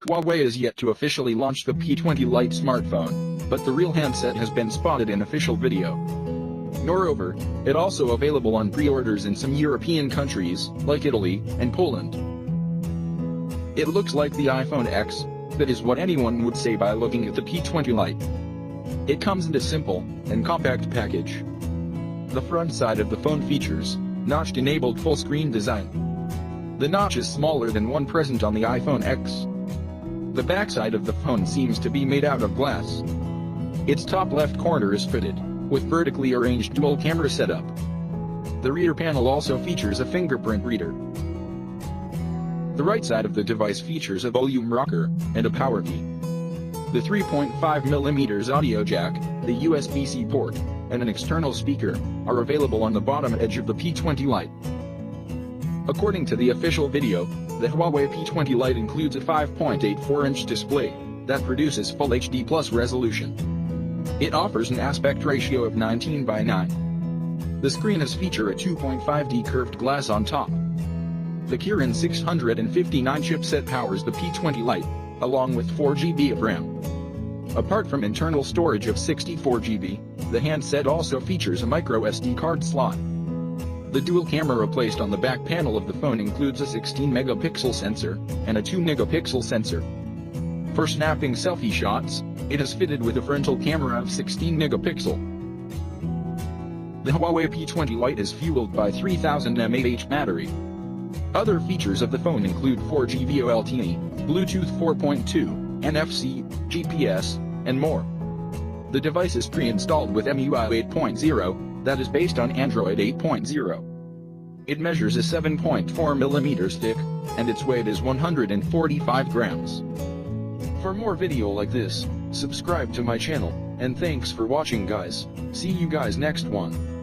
Huawei is yet to officially launch the P20 Lite smartphone, but the real handset has been spotted in official video. Moreover, it also available on pre-orders in some European countries, like Italy and Poland. It looks like the iPhone X, that is what anyone would say by looking at the P20 Lite. It comes in a simple and compact package. The front side of the phone features notch-enabled full-screen design. The notch is smaller than one present on the iPhone X. The backside of the phone seems to be made out of glass. Its top left corner is fitted with vertically arranged dual camera setup. The rear panel also features a fingerprint reader. The right side of the device features a volume rocker and a power key. The 3.5mm audio jack, the USB-C port, and an external speaker are available on the bottom edge of the P20 Lite. According to the official video, the Huawei P20 Lite includes a 5.84-inch display that produces Full HD Plus resolution. It offers an aspect ratio of 19:9. The screen has feature a 2.5D curved glass on top. The Kirin 659 chipset powers the P20 Lite, along with 4GB of RAM. Apart from internal storage of 64GB, the handset also features a microSD card slot. The dual camera placed on the back panel of the phone includes a 16-megapixel sensor and a 2-megapixel sensor. For snapping selfie shots, it is fitted with a frontal camera of 16 megapixel. The Huawei P20 Lite is fueled by 3000 mAh battery. Other features of the phone include 4G VoLTE, Bluetooth 4.2, NFC, GPS, and more. The device is pre-installed with MIUI 8.0, that is based on Android 8.0. It measures a 7.4mm thick, and its weight is 145 grams. For more video like this, subscribe to my channel, and thanks for watching guys. See you guys next one.